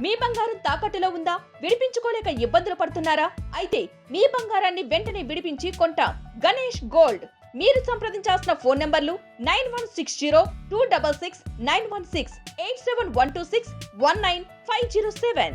మీ బంగారం తాకట్టులో ఉందా? విడిపించుకోలేక ఇబ్బందులు పడుతున్నారా? అయితే మీ బంగారాన్ని వెంటనే విడిపించి కొంటాం. గణేష్ గోల్డ్. మీరు సంప్రదించాల్సిన ఫోన్ నంబర్లు 9160-266-916, 8712619507.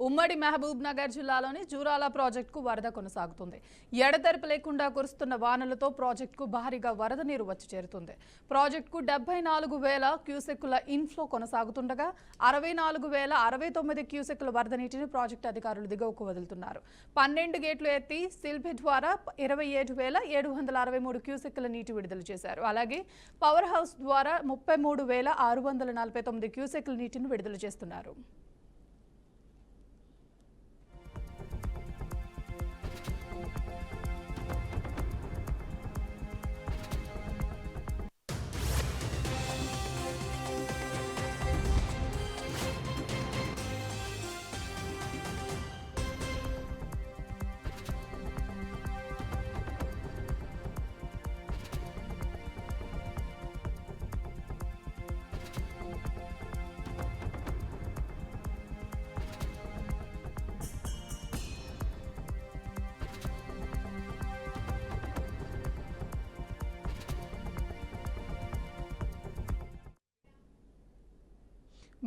ఉమ్మడి మహబూబ్ నగర్ జిల్లాలోని జూరాల ప్రాజెక్టుకు వరద కొనసాగుతుంది. ఎడతెరపి లేకుండా కురుస్తున్న వానలతో ప్రాజెక్టుకు భారీగా వరద నీరు వచ్చి చేరుతుంది. ప్రాజెక్టుకు 74,000 క్యూసెక్కుల ఇన్ఫ్లో కొనసాగుతుండగా 64,069 క్యూసెక్కుల వరద నీటిని ప్రాజెక్టు అధికారులు దిగువకు వదులుతున్నారు. 12 గేట్లు ఎత్తి సిల్బీ ద్వారా 27,763 క్యూసెక్కుల నీటి విడుదల చేశారు. అలాగే పవర్ హౌస్ ద్వారా 33,649 క్యూసెక్కుల నీటిని విడుదల చేస్తున్నారు.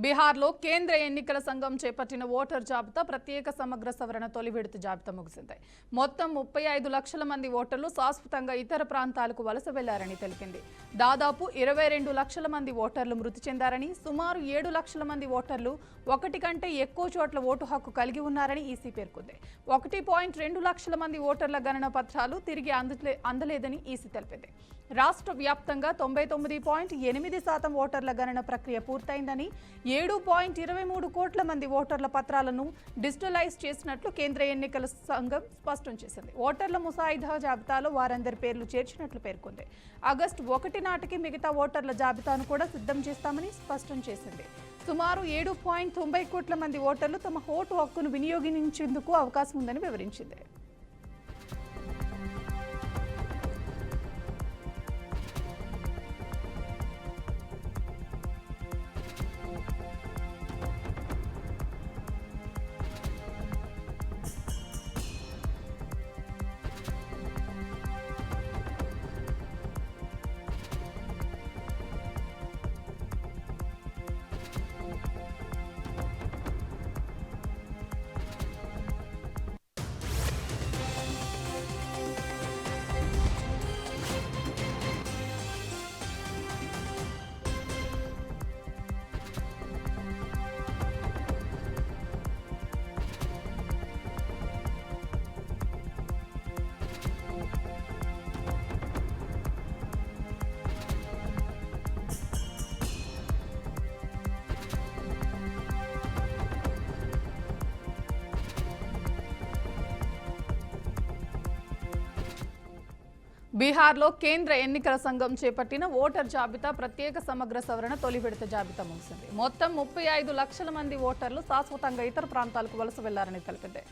బీహార్లో కేంద్ర ఎన్నికల సంఘం చేపట్టిన ఓటర్ జాబితా ప్రత్యేక సమగ్ర సవరణ తొలి విడత జాబితా ముగిసింది. మొత్తం 35 లక్షల మంది ఓటర్లు శాశ్వతంగా ఇతర ప్రాంతాలకు వలస వెళ్లారని తెలిపింది. దాదాపు 22 లక్షల మంది ఓటర్లు మృతి చెందారని, సుమారు 7 లక్షల మంది ఓటర్లు ఒకటి కంటే ఎక్కువ చోట్ల ఓటు హక్కు కలిగి ఉన్నారని ఈసీ పేర్కొంది. 1.2 లక్షల మంది ఓటర్ల గణన పత్రాలు తిరిగి అందలేదని ఈసీ తెలిపింది. రాష్ట్ర వ్యాప్తంగా 99.8% ఓటర్ల గణన ప్రక్రియ పూర్తయిందని, 7.23 కోట్ల మంది ఓటర్ల పత్రాలను డిజిటలైజ్ చేసినట్లు కేంద్ర ఎన్నికల సంఘం స్పష్టం చేసింది. ఓటర్ల ముసాయిదా జాబితాలో వారందరి పేర్లు చేర్చినట్లు పేర్కొంది. ఆగస్టు 1 నాటికి మిగతా ఓటర్ల జాబితాను కూడా సిద్ధం చేస్తామని స్పష్టం చేసింది. సుమారు 7.90 కోట్ల మంది ఓటర్లు తమ ఓటు హక్కును వినియోగించేందుకు అవకాశం ఉందని వివరించింది. బీహార్లో కేంద్ర ఎన్నికల సంఘం చేపట్టిన ఓటర్ జాబితా ప్రత్యేక సమగ్ర సవరణ తొలి విడత జాబితా ముగిసింది. మొత్తం 35 లక్షల మంది ఓటర్లు శాశ్వతంగా ఇతర ప్రాంతాలకు వలస వెళ్లారని తెలిపింది.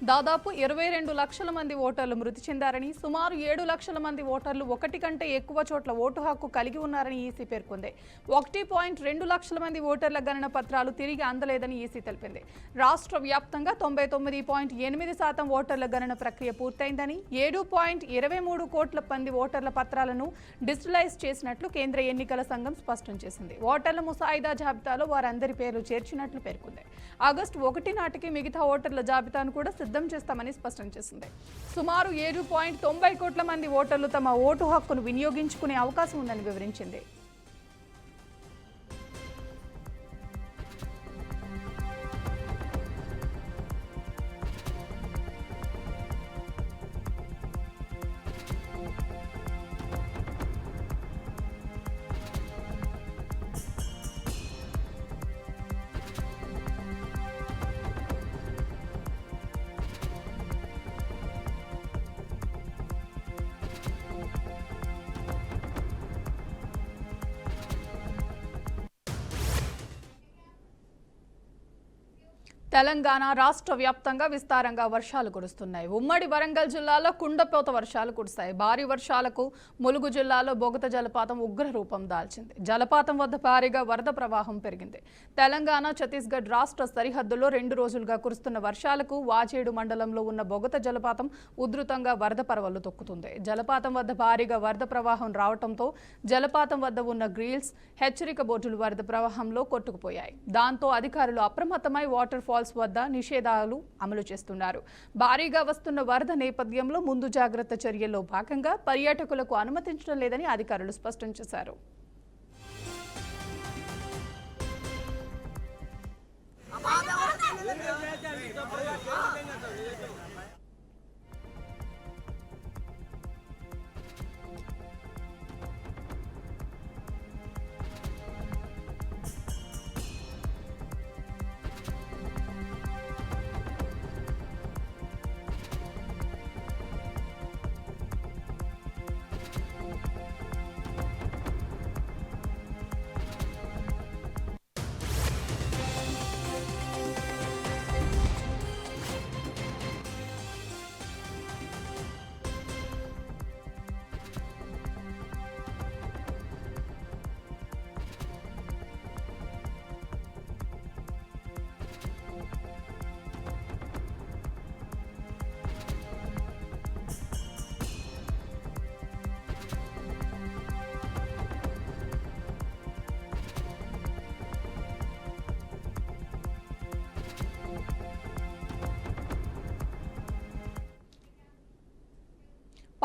దాదాపు 22 లక్షల మంది ఓటర్లు మృతి చెందారని, సుమారు 7 లక్షల మంది ఓటర్లు ఒకటి కంటే ఎక్కువ చోట్ల ఓటు హక్కు కలిగి ఉన్నారని ఈసీ పేర్కొంది. 1.2 లక్షల మంది ఓటర్ల గణన పత్రాలు తిరిగి అందలేదని ఈసీ తెలిపింది. రాష్ట్ర వ్యాప్తంగా 99.8% ఓటర్ల గణన ప్రక్రియ పూర్తయిందని, 7.23 కోట్ల మంది ఓటర్ల పత్రాలను డిజిటలైజ్ చేసినట్లు కేంద్ర ఎన్నికల సంఘం స్పష్టం చేసింది. ఓటర్ల ముసాయిదా జాబితాలో వారందరి పేర్లు చేర్చినట్లు పేర్కొంది. ఆగస్టు 1 నాటికి మిగతా ఓటర్ల జాబితాను కూడా సిద్ధం చేస్తామని స్పష్టం చేసింది. సుమారు 7.90 కోట్ల మంది ఓటర్లు తమ ఓటు హక్కును వినియోగించుకునే అవకాశం ఉందని వివరించింది. తెలంగాణ రాష్ట్ర వ్యాప్తంగా విస్తారంగా వర్షాలు కురుస్తున్నాయి. ఉమ్మడి వరంగల్ జిల్లాలో కుండపోత వర్షాలు కురిశాయి. భారీ వర్షాలకు ములుగు జిల్లాలో బొగత జలపాతం ఉగ్ర రూపం దాల్చింది. జలపాతం వద్ద భారీగా వరద ప్రవాహం పెరిగింది. తెలంగాణ ఛత్తీస్గఢ్ రాష్ట్ర సరిహద్దులో 2 రోజులుగా కురుస్తున్న వర్షాలకు వాజేడు మండలంలో ఉన్న బొగత జలపాతం ఉధృతంగా వరద పరవళ్లు తొక్కుతుంది. జలపాతం వద్ద భారీగా వరద ప్రవాహం రావడంతో జలపాతం వద్ద ఉన్న గ్రిల్స్, హెచ్చరిక బోటులు వరద ప్రవాహంలో కొట్టుకుపోయాయి. దాంతో అధికారులు అప్రమత్తమై వాటర్ ఫాల్స్ వద్ద నిషేధాలు అమలు చేస్తున్నారు. భారీగా వస్తున్న వరద నేపథ్యంలో ముందు జాగ్రత్త చర్యల్లో భాగంగా పర్యాటకులకు అనుమతించడం లేదని అధికారులు స్పష్టం చేశారు.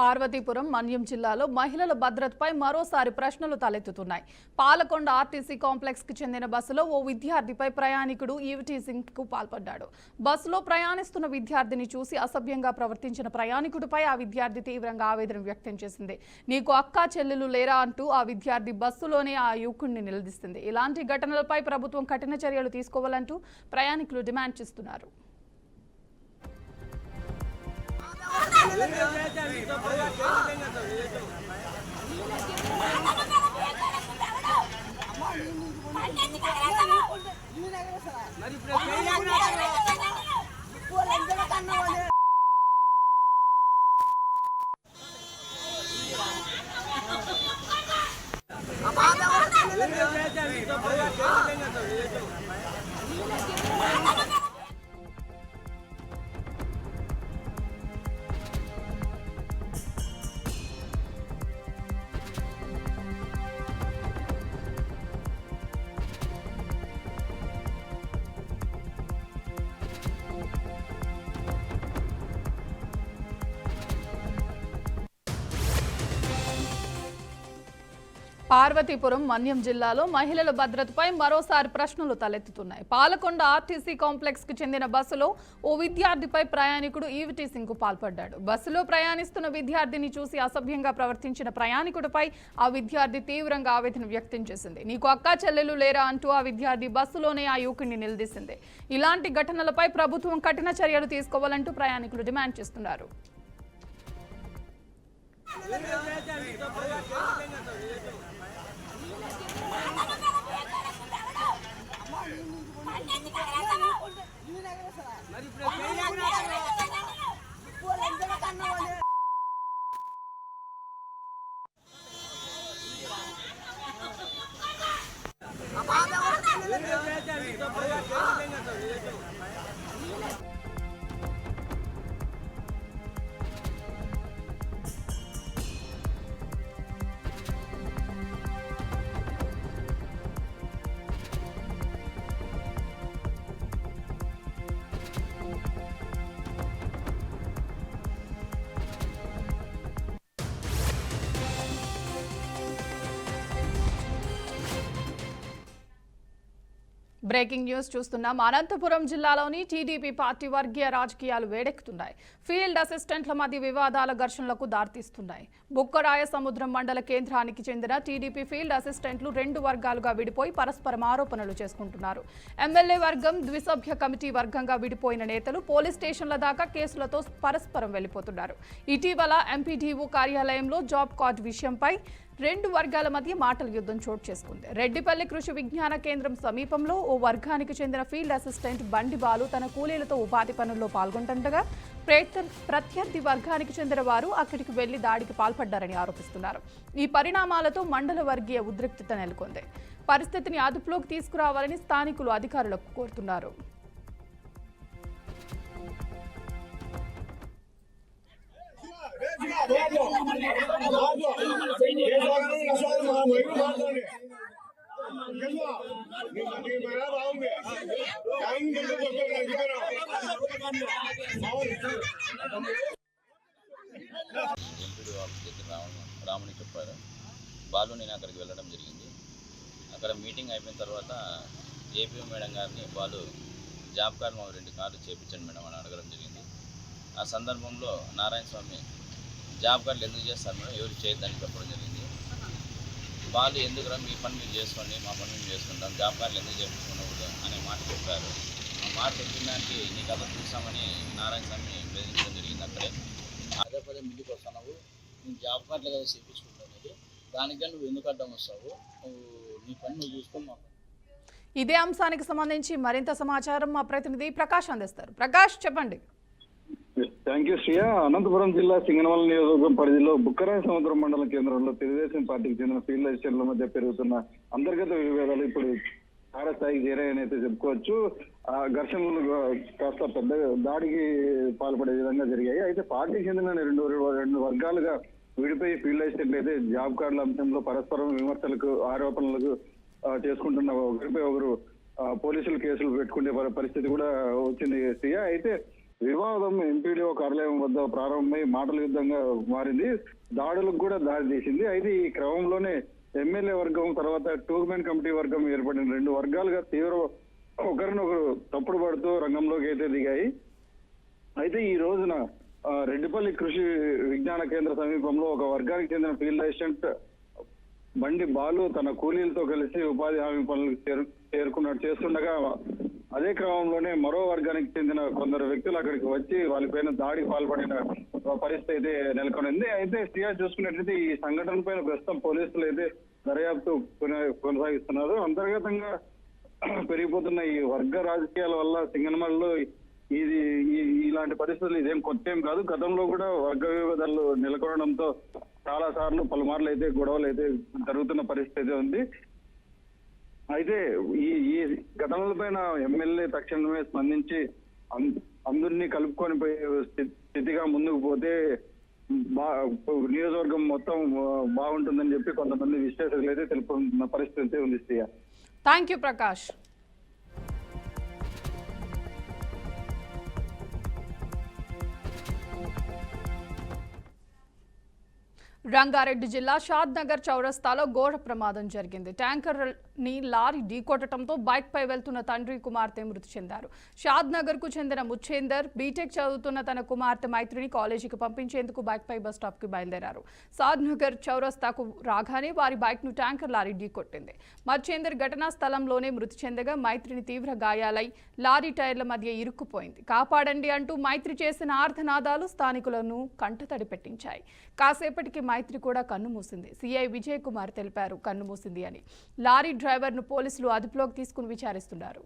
పార్వతీపురం, మన్యం జిల్లాలో మహిళల భద్రతపై మరోసారి ప్రశ్నలు తలెత్తుతున్నాయి. పాలకొండ ఆర్టీసీ కాంప్లెక్స్ కి చెందిన బస్సులో ఓ విద్యార్థిపై ప్రయాణికుడు ఈవ్టీజింగ్ కు పాల్పడ్డాడు. బస్సులో ప్రయాణిస్తున్న విద్యార్థిని చూసి అసభ్యంగా ప్రవర్తించిన ప్రయాణికుడిపై ఆ విద్యార్థి తీవ్రంగా ఆవేదన వ్యక్తం చేసింది. నీకు అక్కా చెల్లెలు లేరా అంటూ ఆ విద్యార్థి బస్సులోనే ఆ యువకుడిని నిలదీసింది. ఇలాంటి ఘటనలపై ప్రభుత్వం కఠిన చర్యలు తీసుకోవాలంటూ ప్రయాణికులు డిమాండ్ చేస్తున్నారు. పార్వతీపురం, మన్యం జిల్లాలో మహిళల భద్రతపై మరోసారి ప్రశ్నలు తలెత్తుతున్నాయి. పాలకొండ ఆర్టీసీ కాంప్లెక్స్ కు చెందిన బస్సులో ఓ విద్యార్థిపై ప్రయాణికుడు ఈవ్టీజింగ్ కు పాల్పడ్డాడు. బస్సులో ప్రయాణిస్తున్న విద్యార్థిని చూసి అసభ్యంగా ప్రవర్తించిన ప్రయాణికుడిపై ఆ విద్యార్థి తీవ్రంగా ఆవేదన వ్యక్తం చేసింది. నీకు అక్కా చెల్లెలు లేరా అంటూ ఆ విద్యార్థి బస్సులోనే ఆ యువకుడిని నిలదీసింది. ఇలాంటి ఘటనలపై ప్రభుత్వం కఠిన చర్యలు తీసుకోవాలంటూ ప్రయాణికులు డిమాండ్ చేస్తున్నారు. బ్రేకింగ్ న్యూస్ చూస్తున్నాం. అనంతపురం జిల్లాలోని టీడీపీ పార్టీ వర్గీయ రాజకీయాలు వేడెక్కుతున్నాయి. ఫీల్డ్ అసిస్టెంట్ల మధ్య వివాదాల ఘర్షణలకు దారితీస్తున్నాయి. బుక్కరాయ సముద్రం మండల కేంద్రానికి చెందిన టీడీపీ ఫీల్డ్ అసిస్టెంట్లు 2 వర్గాలుగా విడిపోయి పరస్పరం ఆరోపణలు చేసుకుంటున్నారు. ఎమ్మెల్యే వర్గం ద్విసభ్య కమిటీ వర్గంగా విడిపోయిన నేతలు పోలీస్ స్టేషన్ల దాకా కేసులతో పరస్పరం వెళ్లిపోతున్నారు. ఇటీవల ఎంపీడీఓ కార్యాలయంలో జాబ్ కార్డు విషయంపై రెండు వర్గాల మధ్య మాటల యుద్ధం చోటు చేసుకుంది. రెడ్డిపల్లి కృషి విజ్ఞాన కేంద్రం సమీపంలో ఓ వర్గానికి చెందిన ఫీల్డ్ అసిస్టెంట్ బండి బాలు తన కూలీలతో ఉపాధి పనుల్లో పాల్గొంటుండగా ప్రత్యర్థి వర్గానికి చెందిన వారు అక్కడికి వెళ్లి దాడికి పాల్పడ్డారని ఆరోపిస్తున్నారు. ఈ పరిణామాలతో మండల వర్గీయ ఉద్రిక్తత నెలకొంది. పరిస్థితిని అదుపులోకి తీసుకురావాలని స్థానికులు అధికారులకు కోరుతున్నారు. రాముని చెప్పారు. బాలు నేను అక్కడికి వెళ్ళడం జరిగింది. అక్కడ మీటింగ్ అయిపోయిన తర్వాత ఏపీ మేడం గారిని బాలు జాబ్ కార్డు మా 2 కార్డు చేయించండి మేడం అని అడగడం జరిగింది. ఆ సందర్భంలో నారాయణ స్వామి జాబ్ కార్డులు ఎందుకు చేస్తారు మేడం, ఎవరు చేయొద్దని చెప్పడం జరిగింది. వాళ్ళు ఎందుకురా మీ పని మీరు చేసుకోండి, మా పని మేము చేసుకుంటాం, జాబ్ కార్డులు ఎందుకు చేయించుకున్నప్పుడు అనే మాట చెప్పారు. ఆ మాట చెప్పిన దానికి నీకు అలా చూస్తామని నారాయణ స్వామి బెదిరించడం జరిగింది. అక్కడే పదే ముందుకు వస్తున్నావు, నేను జాబ్ కార్డులు కదా చేయించుకుంటాను, దానికన్నా నువ్వు ఎందుకు అడ్డం వస్తావు, నువ్వు నీ పని నువ్వు చూసుకో. ఇదే అంశానికి సంబంధించి మరింత సమాచారం మా ప్రతినిధి ప్రకాష్ అందిస్తారు. ప్రకాష్, చెప్పండి. Thank you Shriya. అనంతపురం జిల్లా సింగనమల నియోజకవర్గం పరిధిలో బుక్కరాయ సముద్రం మండలం కేంద్రంలో తెలుగుదేశం పార్టీకి చెందిన ఫీల్డ్ అసిస్టెంట్ల మధ్య పెరుగుతున్న అంతర్గత విభేదాలు ఇప్పుడు తారస్థాయికి చేరాయని అయితే చెప్పుకోవచ్చు. ఆ ఘర్షణలు కాస్త పెద్ద దాడికి పాల్పడే విధంగా జరిగాయి. అయితే పార్టీకి చెందిన రెండు వర్గాలుగా విడిపోయి ఫీల్డ్ అసిస్టెంట్లు అయితే జాబ్ కార్డుల అంశంలో పరస్పరం విమర్శలకు ఆరోపణలకు చేసుకుంటున్న ఒకరిపై ఒకరు పోలీసులు కేసులు పెట్టుకునే పరిస్థితి కూడా వచ్చింది శ్రీయ. అయితే వివాదం ఎంపీడీఓ కార్యాలయం వద్ద ప్రారంభమై మాటల యుద్ధంగా మారింది, దాడులకు కూడా దారి తీసింది. అయితే ఈ క్రమంలోనే ఎమ్మెల్యే వర్గం తర్వాత టూర్మెంట్ కమిటీ వర్గం ఏర్పడిన రెండు వర్గాలుగా తీవ్ర ఒకరినొకరు తప్పుడు పడుతూ రంగంలోకి అయితే దిగాయి. అయితే ఈ రోజున రెడ్డిపల్లి కృషి విజ్ఞాన కేంద్ర సమీపంలో ఒక వర్గానికి చెందిన ఫీల్డ్ అసిస్టెంట్ బండి బాలు తన కూలీలతో కలిసి ఉపాధి హామీ పనులకు చేస్తుండగా అదే క్రమంలోనే మరో వర్గానికి చెందిన కొందరు వ్యక్తులు అక్కడికి వచ్చి వాళ్ళపైన దాడికి పాల్పడిన పరిస్థితి అయితే నెలకొనింది. అయితే శ్రీయా చూసుకున్నట్లయితే ఈ సంఘటన పైన ప్రస్తుతం పోలీసులు అయితే దర్యాప్తు కొనసాగిస్తున్నారు. అంతర్గతంగా పెరిగిపోతున్న ఈ వర్గ రాజకీయాల వల్ల సింగనమలలో ఇలాంటి పరిస్థితులు ఇదేం కొత్త ఏం కాదు. గతంలో కూడా వర్గ వివాదాలు నెలకొనడంతో చాలా సార్లు పలుమార్లు అయితే గొడవలు అయితే జరుగుతున్న పరిస్థితి ఉంది. అయితే ఈ ఘటనల పైన ఎమ్మెల్యే తక్షణమే స్పందించి అందరినీ కలుపుకొని పోయే స్థితిగా ముందుకు పోతే నియోజకవర్గం మొత్తం బాగుంటుందని చెప్పి కొంతమంది విశ్లేషకులు అయితే తెలుపుతున్న పరిస్థితి ఉంది శ్రీయ. Thank you Prakash. రంగారెడ్డి జిల్లా షాద్ నగర్ చౌరస్తాలో ఘోర ప్రమాదం జరిగింది. ట్యాంకర్ ని లారీ ఢీకొట్టడంతో బైక్ పై వెళ్తున్న తండ్రి కుమార్తె మృతి చెందారు. షాద్ నగర్ కు చెందిన ముచ్చేందర్ బీటెక్ చదువుతున్న తన కుమార్తె మైత్రిని కాలేజీకి పంపించేందుకు బైక్ పై బస్ స్టాప్ కి బయలుదేరారు. షాద్ నగర్ చౌరస్తాకు రాగానే వారి బైక్ ను ట్యాంకర్ లారీ ఢీకొట్టింది. ముచ్చేందర్ ఘటనా స్థలంలోనే మృతి చెందగా మైత్రిని తీవ్ర గాయాలై లారీ టైర్ల మధ్య ఇరుక్కుపోయింది. కాపాడండి అంటూ మైత్రి చేసిన ఆర్తనాదాలు స్థానికులను కంటతడి పెట్టించాయి. కాసేపటికి మైత్రి కూడా కన్నుమూసింది. సిఐ విజయ్ కుమార్ తెలిపారు కన్నుమూసింది అని. లారీ డ్రైవర్ ను పోలీసులు అదుపులోకి తీసుకుని విచారిస్తున్నారు.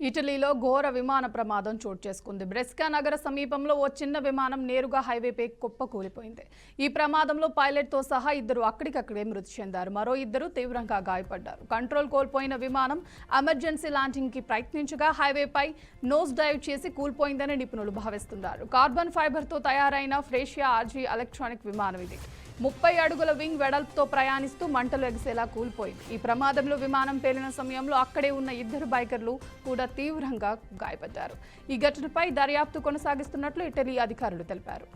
ఇటలీలో ఘోర విమాన ప్రమాదం చోటు చేసుకుంది. బ్రెస్కా నగర సమీపంలో ఓ చిన్న విమానం నేరుగా హైవేపై కుప్పకూలిపోయింది. ఈ ప్రమాదంలో పైలట్తో సహా ఇద్దరు అక్కడికక్కడే మృతి చెందారు. మరో ఇద్దరు తీవ్రంగా గాయపడ్డారు. కంట్రోల్ కోల్పోయిన విమానం ఎమర్జెన్సీ ల్యాండింగ్కి ప్రయత్నించగా హైవేపై నోస్ డైవ్ చేసి కూలిపోయిందని నిపుణులు భావిస్తున్నారు. కార్బన్ ఫైబర్తో తయారైన ఫ్రేషియా ఆర్జీ ఎలక్ట్రానిక్ విమానం ఇది. 30 అడుగుల వింగ్ వెడల్పుతో ప్రయాణిస్తూ మంటలు ఎగిసేలా కూలిపోయింది. ఈ ప్రమాదంలో విమానం పేలిన సమయంలో అక్కడే ఉన్న ఇద్దరు బైకర్లు కూడా తీవ్రంగా గాయపడ్డారు. ఈ ఘటనపై దర్యాప్తు కొనసాగిస్తున్నట్లు ఇటలీ అధికారులు తెలిపారు.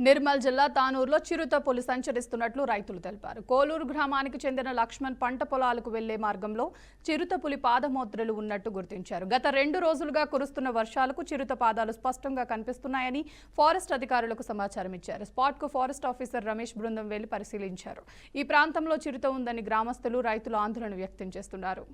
నిర్మల్ జిల్లా తానూరులో చిరుత పులి సంచరిస్తున్నట్లు రైతులు తెలిపారు. కోలూరు గ్రామానికి చెందిన లక్ష్మణ్ పంట పొలాలకు వెళ్లే మార్గంలో చిరుత పులి పాదముద్రలు ఉన్నట్టు గుర్తించారు. గత 2 రోజులుగా కురుస్తున్న వర్షాలకు చిరుత పాదాలు స్పష్టంగా కనిపిస్తున్నాయని ఫారెస్ట్ అధికారులకు సమాచారం ఇచ్చారు. స్పాట్కు ఫారెస్ట్ ఆఫీసర్ రమేష్ బృందం వెళ్లి పరిశీలించారు. ఈ ప్రాంతంలో చిరుత ఉందని గ్రామస్తులు, రైతులు ఆందోళన వ్యక్తం చేస్తున్నారు.